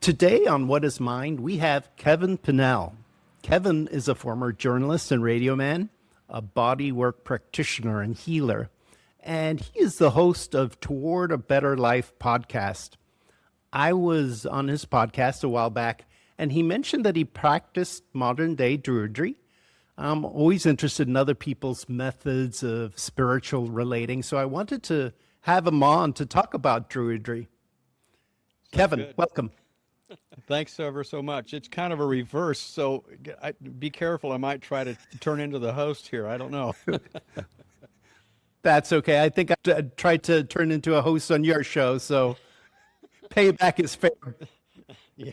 Today on What Is Mind, we have Kevin Pennell. Kevin is a former journalist and radio man, a bodywork practitioner and healer, and he is the host of Toward a Better Life podcast. I was on his podcast a while back, and he mentioned that he practiced modern-day Druidry. I'm always interested in other people's methods of spiritual relating, so I wanted to have him on to talk about Druidry. Kevin, good. Welcome. Thanks ever so much. It's kind of a reverse, so be careful. I might try to turn into the host here. I don't know. That's okay. I think I tried to turn into a host on your show, so payback is fair. Yeah.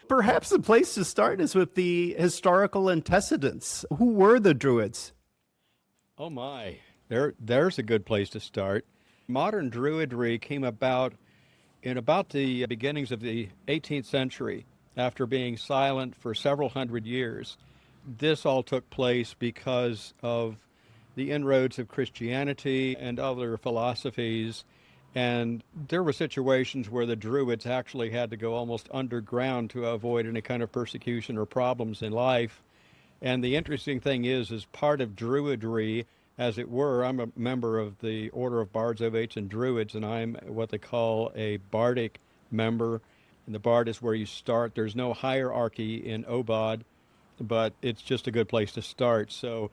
Perhaps the place to start is with the historical antecedents. Who were the Druids? Oh my, there's a good place to start. Modern Druidry came about in about the beginnings of the 18th century, after being silent for several hundred years. This all took place because of the inroads of Christianity and other philosophies. And there were situations where the Druids actually had to go almost underground to avoid any kind of persecution or problems in life. And the interesting thing is part of Druidry, as it were, I'm a member of the Order of Bards, Ovates, and Druids, and I'm what they call a Bardic member. And the Bard is where you start. There's no hierarchy in Obod, but it's just a good place to start. So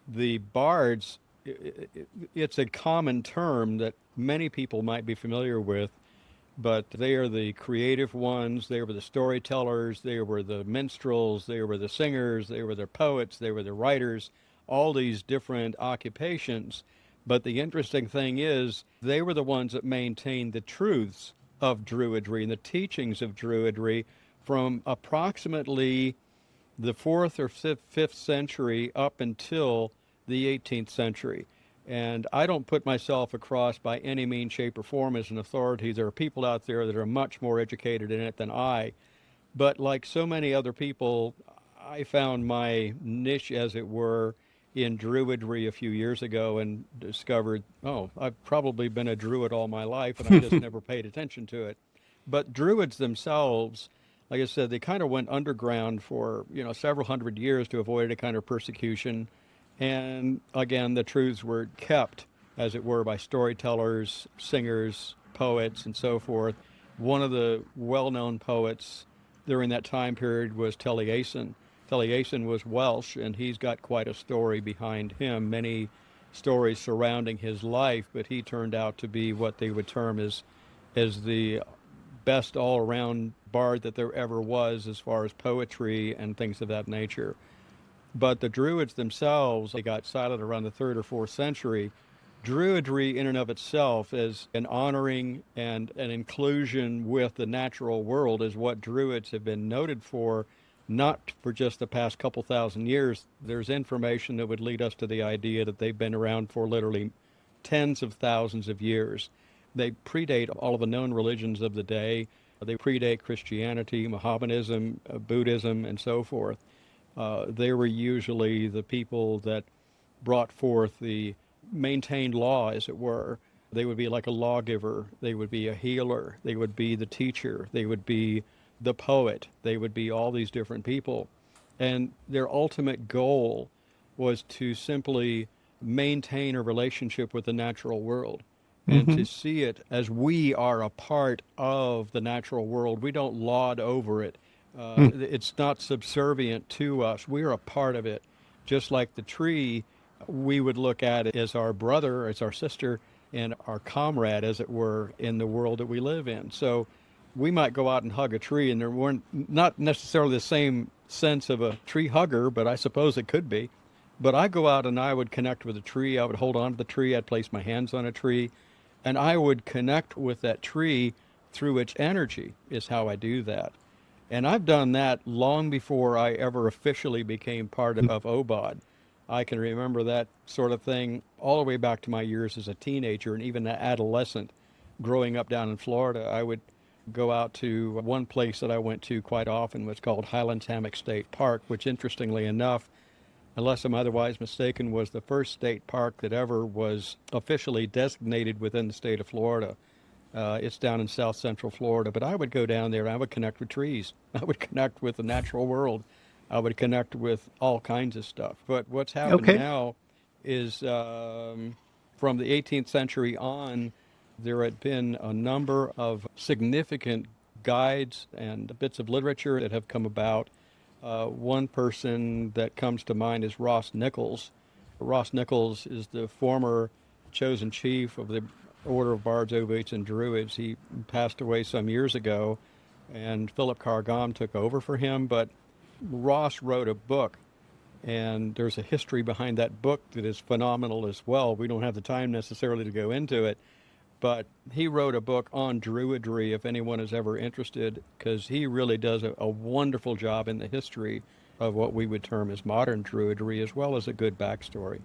the Bards, it's a common term that many people might be familiar with, but they are the creative ones. They were the storytellers. They were the minstrels. They were the singers. They were the poets. They were the writers. All these different occupations. But the interesting thing is they were the ones that maintained the truths of Druidry and the teachings of Druidry from approximately the 4th or 5th century up until the 18th century. And I don't put myself across by any means, shape, or form as an authority. There are people out there that are much more educated in it than I. But like so many other people, I found my niche, as it were, in Druidry a few years ago and discovered, I've probably been a Druid all my life and I just never paid attention to it. But Druids themselves, like I said, they kind of went underground for, several hundred years to avoid a kind of persecution. And again, the truths were kept, as it were, by storytellers, singers, poets, and so forth. One of the well-known poets during that time period was Taliesin. Taliesin was Welsh, and he's got quite a story behind him, many stories surrounding his life, but he turned out to be what they would term as the best all-around bard that there ever was as far as poetry and things of that nature. But the Druids themselves, they got silent around the 3rd or 4th century. Druidry in and of itself is an honoring and an inclusion with the natural world is what Druids have been noted for, not for just the past couple thousand years. There's information that would lead us to the idea that they've been around for literally tens of thousands of years. They predate all of the known religions of the day. They predate Christianity, Mohammedanism, Buddhism, and so forth. They were usually the people that brought forth the maintained law, as it were. They would be like a lawgiver. They would be a healer. They would be the teacher. They would be the poet. They would be all these different people. And their ultimate goal was to simply maintain a relationship with the natural world and to see it as we are a part of the natural world. We don't laud over it. It's not subservient to us. We're a part of it. Just like the tree, we would look at it as our brother, as our sister, and our comrade, as it were, in the world that we live in. So we might go out and hug a tree, and there weren't not necessarily the same sense of a tree hugger, but I suppose it could be. But I go out and I would connect with a tree. I would hold on to the tree. I'd place my hands on a tree, and I would connect with that tree through its energy is how I do that. And I've done that long before I ever officially became part of OBOD. I can remember that sort of thing all the way back to my years as a teenager and even an adolescent. Growing up down in Florida, I would go out to one place that I went to quite often, was called Highlands Hammock State Park, which interestingly enough, unless I'm otherwise mistaken, was the first state park that ever was officially designated within the state of Florida. It's down in south central Florida, but I would go down there and I would connect with trees. I would connect with the natural world. I would connect with all kinds of stuff. But what's happened Okay. now is from the 18th century on, there had been a number of significant guides and bits of literature that have come about. One person that comes to mind is Ross Nichols. Ross Nichols is the former chosen chief of the Order of Bards, Ovates, and Druids. He passed away some years ago, and Philip Cargam took over for him. But Ross wrote a book, and there's a history behind that book that is phenomenal as well. We don't have the time necessarily to go into it, but he wrote a book on Druidry if anyone is ever interested, because he really does a wonderful job in the history of what we would term as modern Druidry, as well as a good backstory.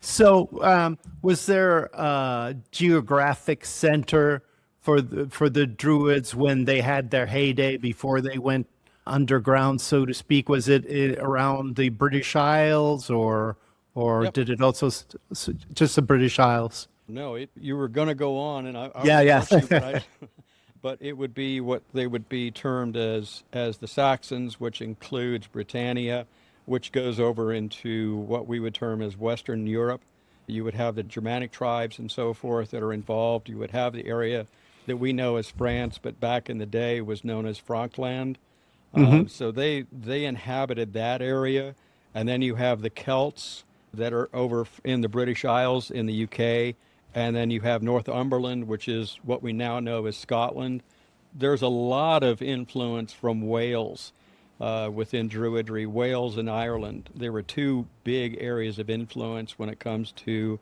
So, was there a geographic center for the Druids when they had their heyday before they went underground, so to speak? Was it around the British Isles, or Yep. did it also just the British Isles? No, you were going to go on, and I Yeah, would yeah. want to, but but it would be what they would be termed as the Saxons, which includes Britannia, which goes over into what we would term as Western Europe. You would have the Germanic tribes and so forth that are involved. You would have the area that we know as France, but back in the day was known as Frankland. Hmm. So they inhabited that area, and then you have the Celts that are over in the British Isles in the UK, and then you have Northumberland, which is what we now know as Scotland. There's a lot of influence from Wales within Druidry. Wales and Ireland, there were two big areas of influence when it comes to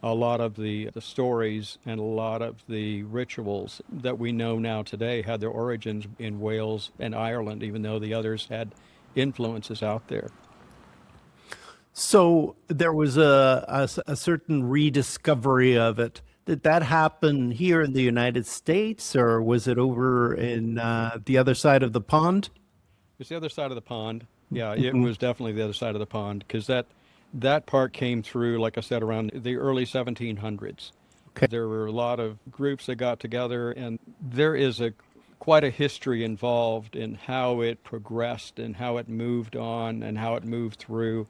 a lot of the stories and a lot of the rituals that we know now today had their origins in Wales and Ireland, even though the others had influences out there. So there was a certain rediscovery of it. Did that happen here in the United States, or was it over in the other side of the pond? It's the other side of the pond. Yeah, it was definitely the other side of the pond because that part came through, like I said, around the early 1700s. Okay. There were a lot of groups that got together, and there is a quite a history involved in how it progressed and how it moved on and how it moved through.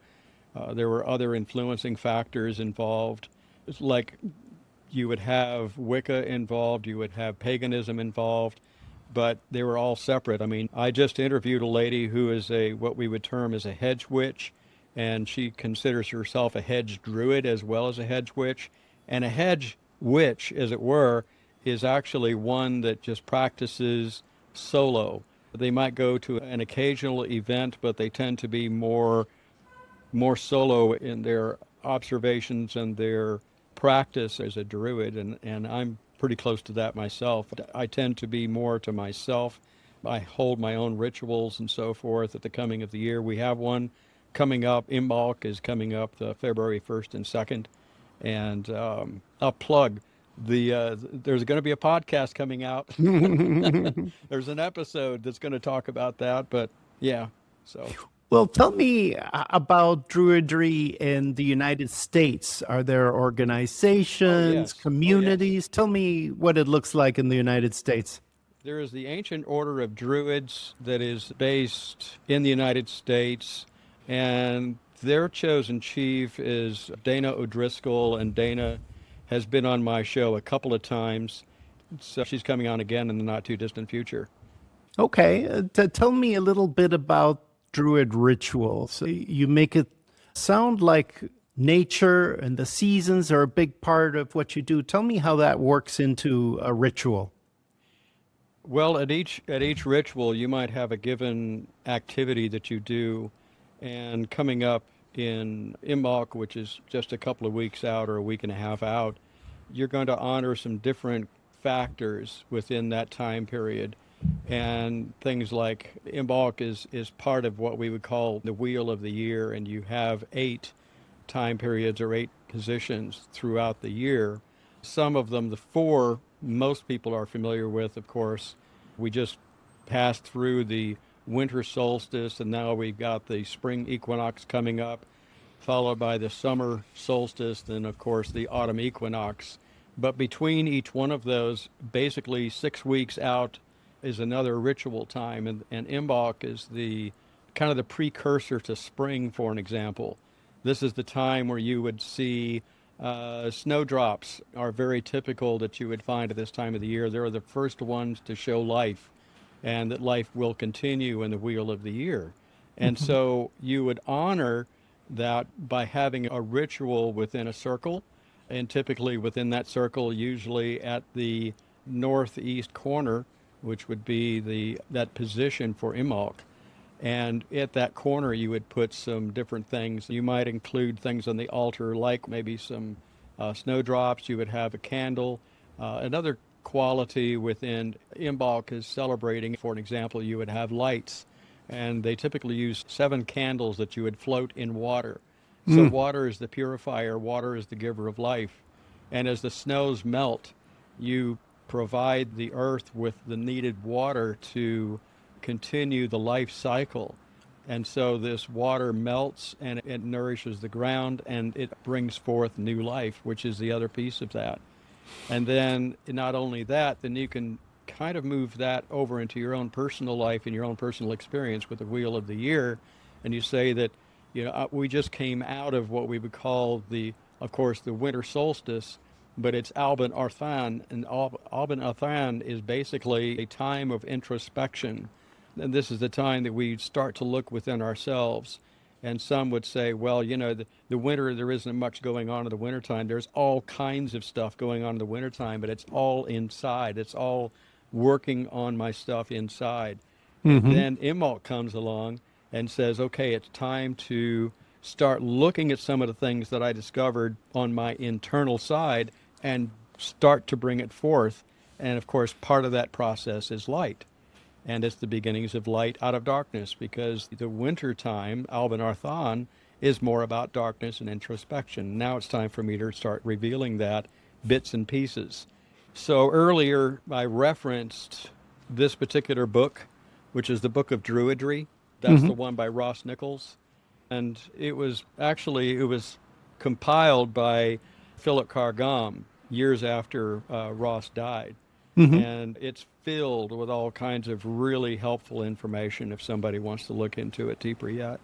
There were other influencing factors involved. It's like you would have Wicca involved, you would have paganism involved, but they were all separate. I mean, I just interviewed a lady who is what we would term as a hedge witch, and she considers herself a hedge druid as well as a hedge witch. And a hedge witch, as it were, is actually one that just practices solo. They might go to an occasional event, but they tend to be more solo in their observations and their practice as a druid, and I'm pretty close to that myself. I tend to be more to myself. I hold my own rituals and so forth at the coming of the year. We have one coming up. Imbolc is coming up February 1st and 2nd, and I'll plug there's going to be a podcast coming out. There's an episode that's going to talk about that, but yeah, so. Well, tell me about Druidry in the United States. Are there Oh organizations, yes, oh yes. communities? Tell me what it looks like in the United States. There is the ancient order of Druids that is based in the United States, and their chosen chief is Dana O'Driscoll, and Dana has been on my show a couple of times, so she's coming on again in the not too distant future. Okay, tell me a little bit about Druid rituals. You make it sound like nature and the seasons are a big part of what you do. Tell me how that works into a ritual. Well, at each ritual, you might have a given activity that you do, and coming up in Imbolc, which is just a couple of weeks out or a week and a half out, you're going to honor some different factors within that time period. And things like Imbolc is part of what we would call the wheel of the year, and you have 8 time periods or 8 positions throughout the year. Some of them, the four most people are familiar with, of course. We just passed through the winter solstice, and now we've got the spring equinox coming up, followed by the summer solstice, then, of course, the autumn equinox. But between each one of those, basically 6 weeks out is another ritual time. And Imbolc is the kind of the precursor to spring, for an example. This is the time where you would see snowdrops are very typical that you would find at this time of the year. They're the first ones to show life, and that life will continue in the wheel of the year. And so you would honor that by having a ritual within a circle, and typically within that circle, usually at the northeast corner, which would be that position for Imbolc. And at that corner, you would put some different things. You might include things on the altar, like maybe some snowdrops. You would have a candle. Another quality within Imbolc is celebrating. For an example, you would have lights, and they typically use 7 candles that you would float in water. So water is the purifier, water is the giver of life. And as the snows melt, you provide the earth with the needed water to continue the life cycle. And so this water melts and it nourishes the ground and it brings forth new life, which is the other piece of that. And then not only that, then you can kind of move that over into your own personal life and your own personal experience with the Wheel of the Year. And you say that, we just came out of what we would call of course, the winter solstice, but it's Alban Arthan, and Alban Arthan is basically a time of introspection. And this is the time that we start to look within ourselves. And some would say, well, the winter, there isn't much going on in the wintertime. There's all kinds of stuff going on in the wintertime, but it's all inside. It's all working on my stuff inside. And then Imbolc comes along and says, okay, it's time to start looking at some of the things that I discovered on my internal side and start to bring it forth. And of course, part of that process is light. And it's the beginnings of light out of darkness, because the winter time, Alban Arthan, is more about darkness and introspection. Now it's time for me to start revealing that bits and pieces. So earlier I referenced this particular book, which is the book of Druidry. That's the one by Ross Nichols. And it was compiled by Philip Cargam years after Ross died. And it's filled with all kinds of really helpful information if somebody wants to look into it deeper yet.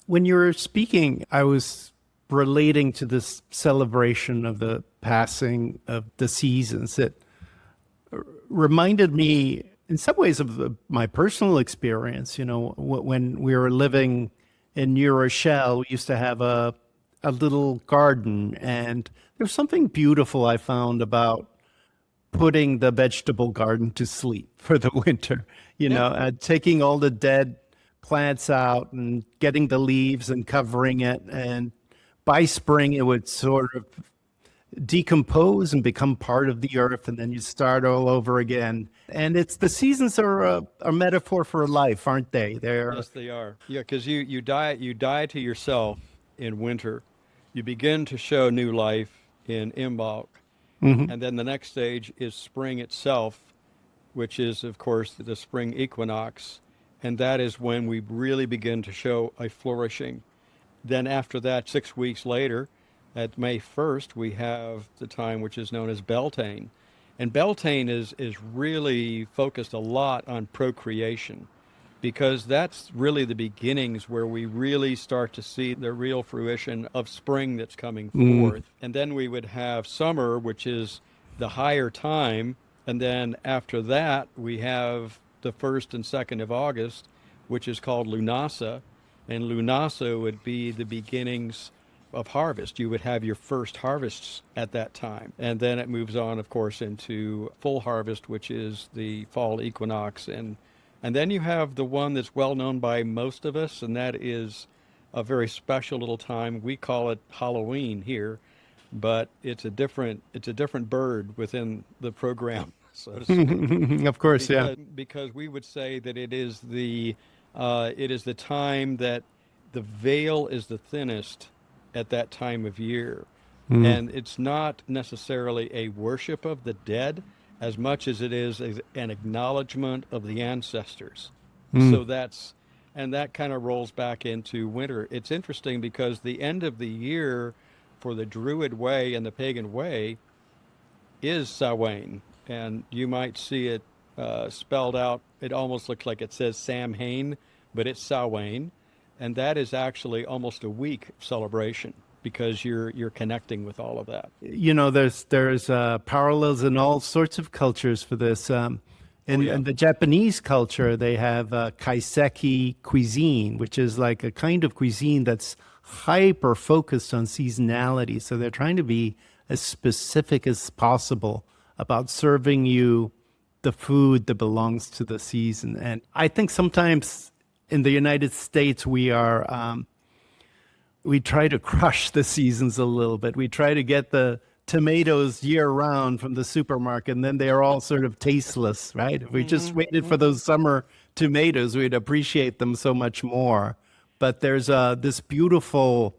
When you were speaking, I was relating to this celebration of the passing of the seasons. It reminded me in some ways of my personal experience. When we were living in New Rochelle, we used to have a little garden, and there's something beautiful I found about putting the vegetable garden to sleep for the winter, taking all the dead plants out and getting the leaves and covering it. And by spring, it would sort of decompose and become part of the earth, and then you start all over again. And the seasons are a metaphor for life, aren't they? Yes, they are. Yeah, because you die to yourself in winter. You begin to show new life in Imbolc. And then the next stage is spring itself, which is, of course, the spring equinox. And that is when we really begin to show a flourishing. Then after that, 6 weeks later, at May 1st, we have the time which is known as Beltane. And Beltane is really focused a lot on procreation, because that's really the beginnings where we really start to see the real fruition of spring that's coming forth. And then we would have summer, which is the higher time. And then after that, we have the 1st and 2nd of August, which is called Lunasa. And Lunasa would be the beginnings of harvest. You would have your first harvests at that time. And then it moves on, of course, into full harvest, which is the fall equinox. And then you have the one that's well known by most of us, and that is a very special little time. We call it Halloween here, but it's a different bird within the program, so to speak. Of course, yeah. Because we would say that it is the time that the veil is the thinnest at that time of year. And it's not necessarily a worship of the dead as much as it is an acknowledgement of the ancestors. So that kind of rolls back into winter. It's interesting because the end of the year for the Druid way and the pagan way is Samhain. And you might see it spelled out. It almost looks like it says Samhain, but it's Samhain. And that is actually almost a week celebration because you're connecting with all of that. You know, there's parallels in all sorts of cultures for this. In the Japanese culture, they have kaiseki cuisine, which is like a kind of cuisine that's hyper focused on seasonality. So they're trying to be as specific as possible about serving you the food that belongs to the season. And I think sometimes in the United States, we try to crush the seasons a little bit. We try to get the tomatoes year round from the supermarket, and then they are all sort of tasteless, right? If we just waited for those summer tomatoes, we'd appreciate them so much more. But there's this beautiful,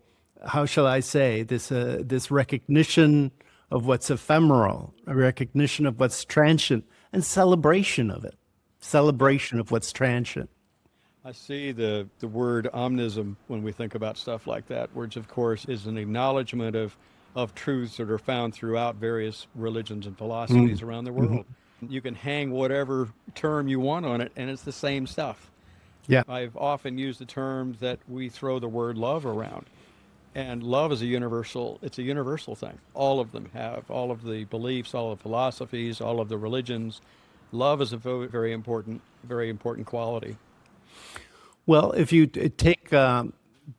how shall I say, this recognition of what's ephemeral, a recognition of what's transient, and celebration of it, celebration of what's transient. I see the word omnism when we think about stuff like that, which of course is an acknowledgement of truths that are found throughout various religions and philosophies around the world. You can hang whatever term you want on it, and it's the same stuff. Yeah. I've often used the term that we throw the word love around. And love is it's a universal thing. All of them have, all of the beliefs, all of the philosophies, all of the religions. Love is a very important quality. Well, if you take the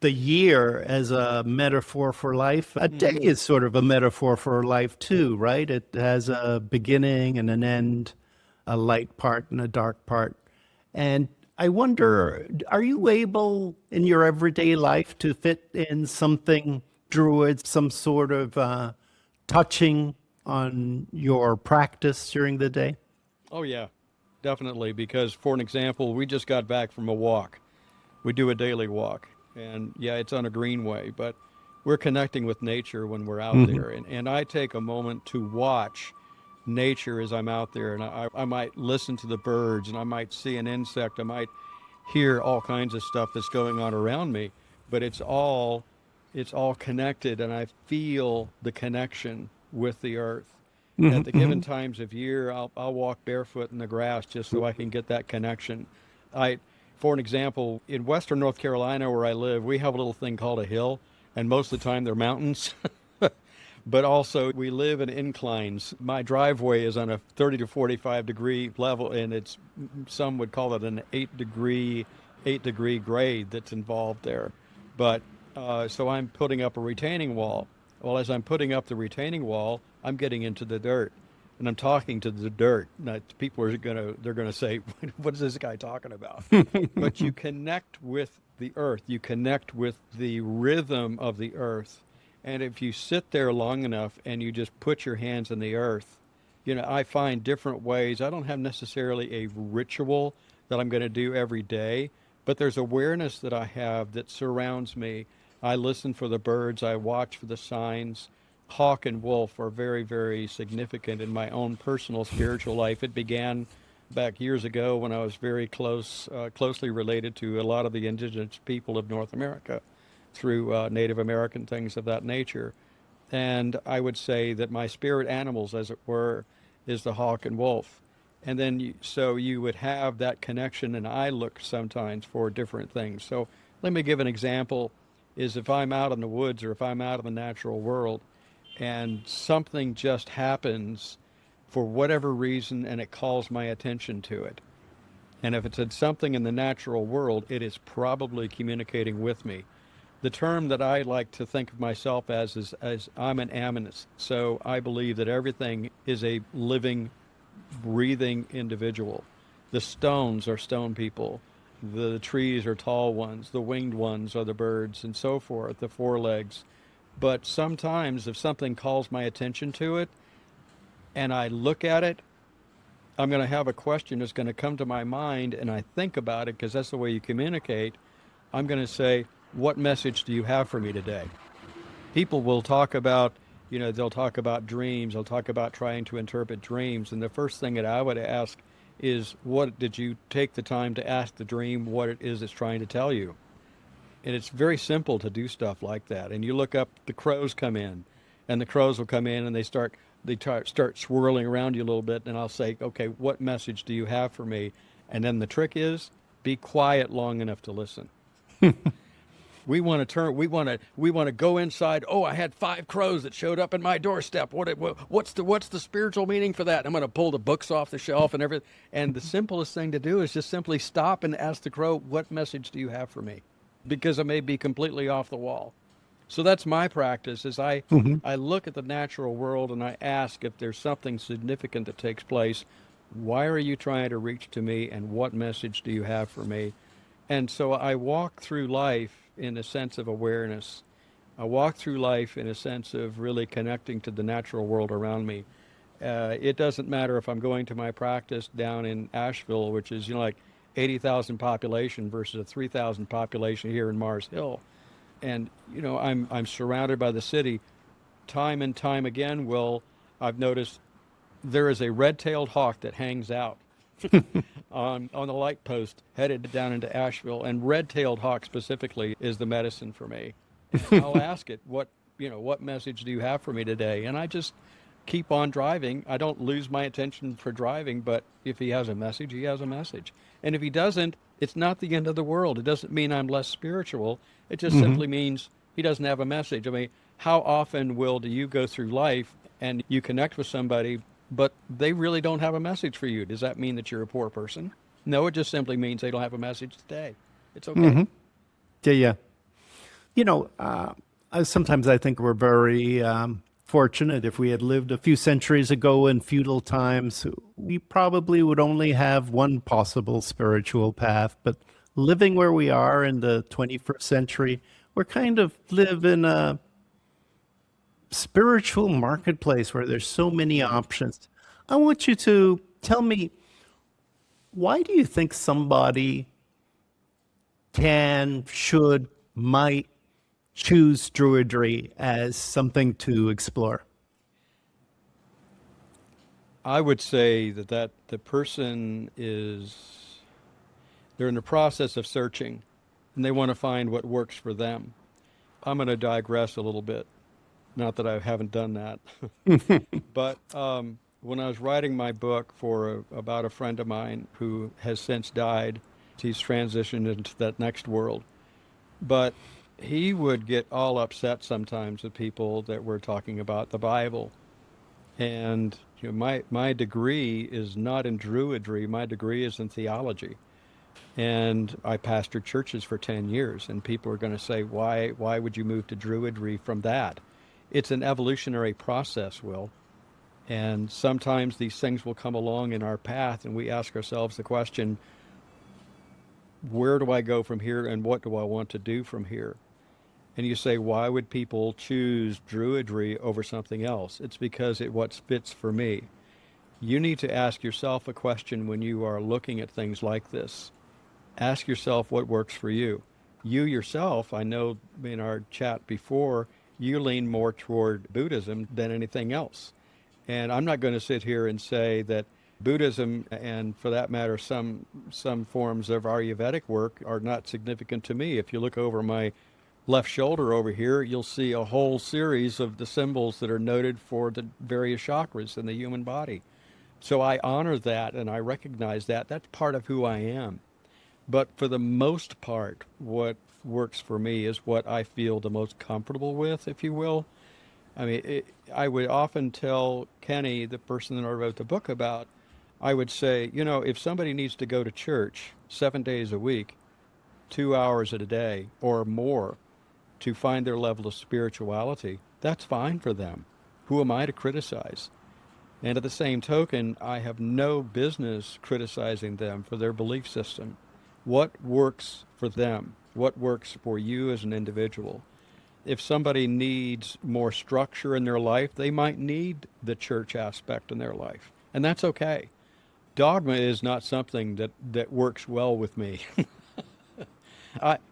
year as a metaphor for life, a day is sort of a metaphor for life too, right? It has a beginning and an end, a light part and a dark part. And I wonder, are you able in your everyday life to fit in something Druid, some sort of touching on your practice during the day? Oh, yeah, definitely. Because, for an example, we just got back from a walk. We do a daily walk. And, yeah, it's on a greenway, but we're connecting with nature when we're out there. And I take a moment to watch nature as I'm out there. And I might listen to the birds, and I might see an insect. I might hear all kinds of stuff that's going on around me. But it's all connected, and I feel the connection with the earth. At the given times of year, I'll walk barefoot in the grass just so I can get that connection. For an example, in western North Carolina where I live, we have a little thing called a hill, and most of the time they're mountains. But also we live in inclines. My driveway is on a 30 to 45 degree level, and some would call it an 8 degree grade that's involved there. But so I'm putting up a retaining wall. Well, as I'm putting up the retaining wall, I'm getting into the dirt, and I'm talking to the dirt. Now, people they're gonna say, "What is this guy talking about?" But you connect with the earth. You connect with the rhythm of the earth, and if you sit there long enough and you just put your hands in the earth, I find different ways. I don't have necessarily a ritual that I'm going to do every day, but there's awareness that I have that surrounds me. I listen for the birds. I watch for the signs. Hawk and wolf are very, very significant in my own personal spiritual life. It began back years ago when I was very closely related to a lot of the indigenous people of North America through Native American things of that nature. And I would say that my spirit animals, as it were, is the hawk and wolf. And then so you would have that connection, and I look sometimes for different things. So let me give an example, is if I'm out in the woods or if I'm out in the natural world and something just happens for whatever reason and it calls my attention to it. And if it's something in the natural world, it is probably communicating with me. The term that I like to think of myself as I'm an animist. So I believe that everything is a living, breathing individual. The stones are stone people. The trees are tall ones. The winged ones are the birds, and so forth, the four legs. But sometimes if something calls my attention to it and I look at it, I'm going to have a question that's going to come to my mind, and I think about it because that's the way you communicate. I'm going to say, what message do you have for me today? People will talk about, they'll talk about dreams. They'll talk about trying to interpret dreams. And the first thing that I would ask is, what did you take the time to ask the dream what it is it's trying to tell you? And it's very simple to do stuff like that. And you look up, the crows come in, and the crows will come in and start swirling around you a little bit. And I'll say, okay, what message do you have for me? And then the trick is be quiet long enough to listen. We want to go inside. Oh, I had 5 crows that showed up at my doorstep. What's the spiritual meaning for that? I'm going to pull the books off the shelf and everything. And the simplest thing to do is just simply stop and ask the crow, what message do you have for me? Because I may be completely off the wall. So that's my practice, is I look at the natural world and I ask if there's something significant that takes place. Why are you trying to reach to me, and what message do you have for me? And so I walk through life in a sense of awareness. I walk through life in a sense of really connecting to the natural world around me. It doesn't matter if I'm going to my practice down in Asheville, which is, like 80,000 population versus a 3,000 population here in Mars Hill. And, I'm surrounded by the city. Time and time again, I've noticed there is a red-tailed hawk that hangs out on the light post headed down into Asheville, and red-tailed hawk specifically is the medicine for me. I'll ask it, what message do you have for me today? And I just keep on driving. I don't lose my attention for driving, but if he has a message, he has a message. And if he doesn't, it's not the end of the world. It doesn't mean I'm less spiritual. It just simply means he doesn't have a message. I mean, how often do you go through life and you connect with somebody, but they really don't have a message for you? Does that mean that you're a poor person? No, it just simply means they don't have a message today. It's okay. Yeah. Sometimes I think we're very fortunate. If we had lived a few centuries ago in feudal times, we probably would only have one possible spiritual path. But living where we are in the 21st century, we're kind of live in a spiritual marketplace where there's so many options. I want you to tell me, why do you think somebody might choose Druidry as something to explore? I would say that the person they're in the process of searching, and they want to find what works for them. I'm going to digress a little bit. Not that I haven't done that. But when I was writing my book about a friend of mine who has since died, he's transitioned into that next world. But he would get all upset sometimes with people that were talking about the Bible. And my degree is not in Druidry. My degree is in theology. And I pastored churches for 10 years, and people are going to say, why would you move to Druidry from that? It's an evolutionary process, Will. And sometimes these things will come along in our path, and we ask ourselves the question, where do I go from here, and what do I want to do from here? And you say, why would people choose Druidry over something else? It's because what fits for me. You need to ask yourself a question when you are looking at things like this. Ask yourself what works for you. You yourself, I know in our chat before, you lean more toward Buddhism than anything else. And I'm not going to sit here and say that Buddhism, and for that matter, some forms of Ayurvedic work are not significant to me. If you look over my left shoulder over here, you'll see a whole series of the symbols that are noted for the various chakras in the human body. So I honor that, and I recognize that. That's part of who I am. But for the most part, what works for me is what I feel the most comfortable with, if you will. I mean, I would often tell Kenny, the person that I wrote the book about, I would say, if somebody needs to go to church 7 days a week, 2 hours a day or more to find their level of spirituality, that's fine for them. Who am I to criticize? And at the same token, I have no business criticizing them for their belief system. What works for them? What works for you as an individual? If somebody needs more structure in their life, they might need the church aspect in their life. And that's okay. Dogma is not something that works well with me.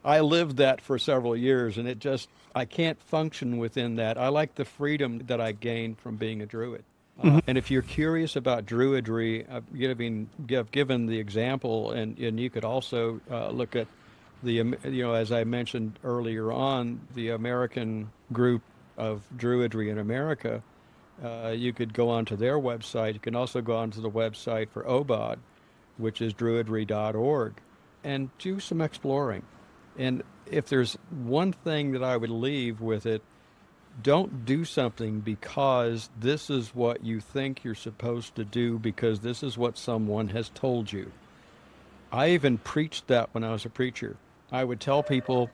I lived that for several years, and I can't function within that. I like the freedom that I gained from being a Druid. And if you're curious about Druidry, I've given the example, and you could also look at As I mentioned earlier on, the American group of Druidry in America, you could go onto their website. You can also go onto the website for OBOD, which is druidry.org, and do some exploring. And if there's one thing that I would leave with it, don't do something because this is what you think you're supposed to do because this is what someone has told you. I even preached that when I was a preacher. I would tell people,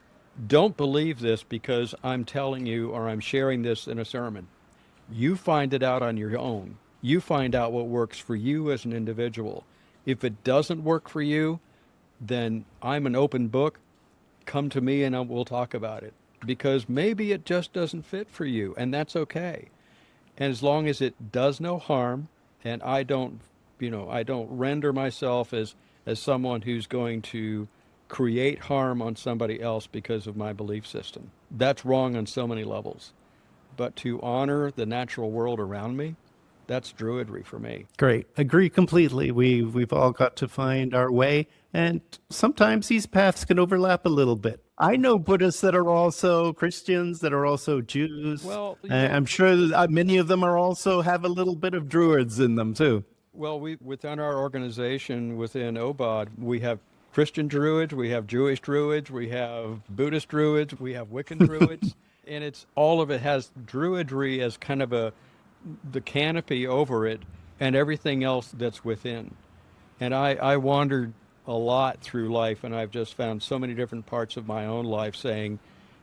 don't believe this because I'm telling you or I'm sharing this in a sermon. You find it out on your own. You find out what works for you as an individual. If it doesn't work for you, then I'm an open book. Come to me and we'll talk about it. Because maybe it just doesn't fit for you, and that's okay. And as long as it does no harm, and I don't render myself as someone who's going to create harm on somebody else because of my belief system. That's wrong on so many levels. But to honor the natural world around me, that's Druidry for me. Great. Agree completely. We've all got to find our way, and sometimes these paths can overlap a little bit. I know Buddhists that are also Christians, that are also Jews. Well, I'm sure that many of them are also have a little bit of Druids in them too. Well, within our organization, within OBOD, we have Christian Druids, we have Jewish Druids, we have Buddhist Druids, we have Wiccan Druids, and all of it has Druidry as kind of the canopy over it and everything else that's within. And I wandered a lot through life, and I've just found so many different parts of my own life saying,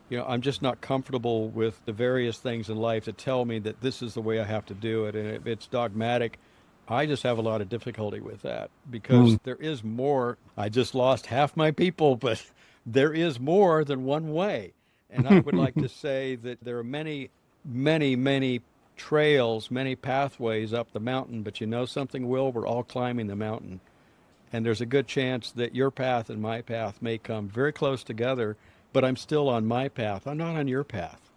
I'm just not comfortable with the various things in life that tell me that this is the way I have to do it. And if it's dogmatic, I just have a lot of difficulty with that because there is more. I just lost half my people, but there is more than one way. And I would like to say that there are many, many, many trails, many pathways up the mountain, but you know something, Will? We're all climbing the mountain. And there's a good chance that your path and my path may come very close together, but I'm still on my path. I'm not on your path.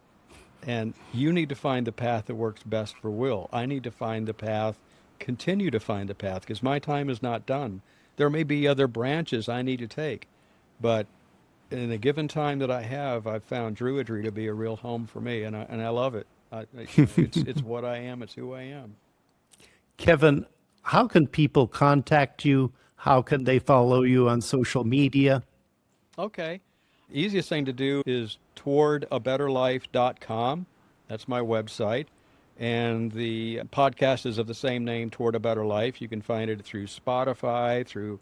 And you need to find the path that works best for Will. I need to find the path, continue to find the path, because my time is not done. There may be other branches I need to take, but in a given time that I have, I've found Druidry to be a real home for me, and I love it. It's what I am. It's who I am. Kevin, how can people contact you? How can they follow you on social media? Okay. Easiest thing to do is towardabetterlife.com. That's my website. And the podcast is of the same name, Toward a Better Life. You can find it through Spotify, through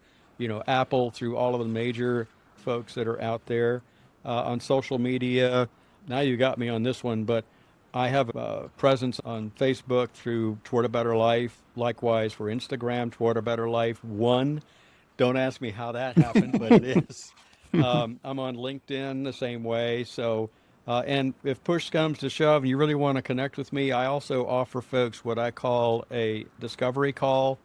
Apple, through all of the major folks that are out there. On social media, now you got me on this one, but I have a presence on Facebook through Toward a Better Life. Likewise for Instagram, Toward a Better Life 1. Don't ask me how that happened, but it is. I'm on LinkedIn the same way. So, and if push comes to shove and you really want to connect with me, I also offer folks what I call a discovery call.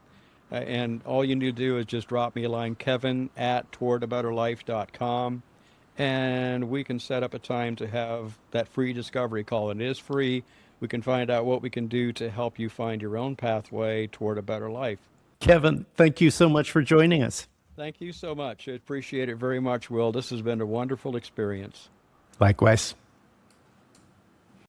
And all you need to do is just drop me a line, kevin@towardabetterlife.com. And we can set up a time to have that free discovery call. And it is free. We can find out what we can do to help you find your own pathway toward a better life. Kevin, thank you so much for joining us. Thank you so much. I appreciate it very much, Will. This has been a wonderful experience. Likewise.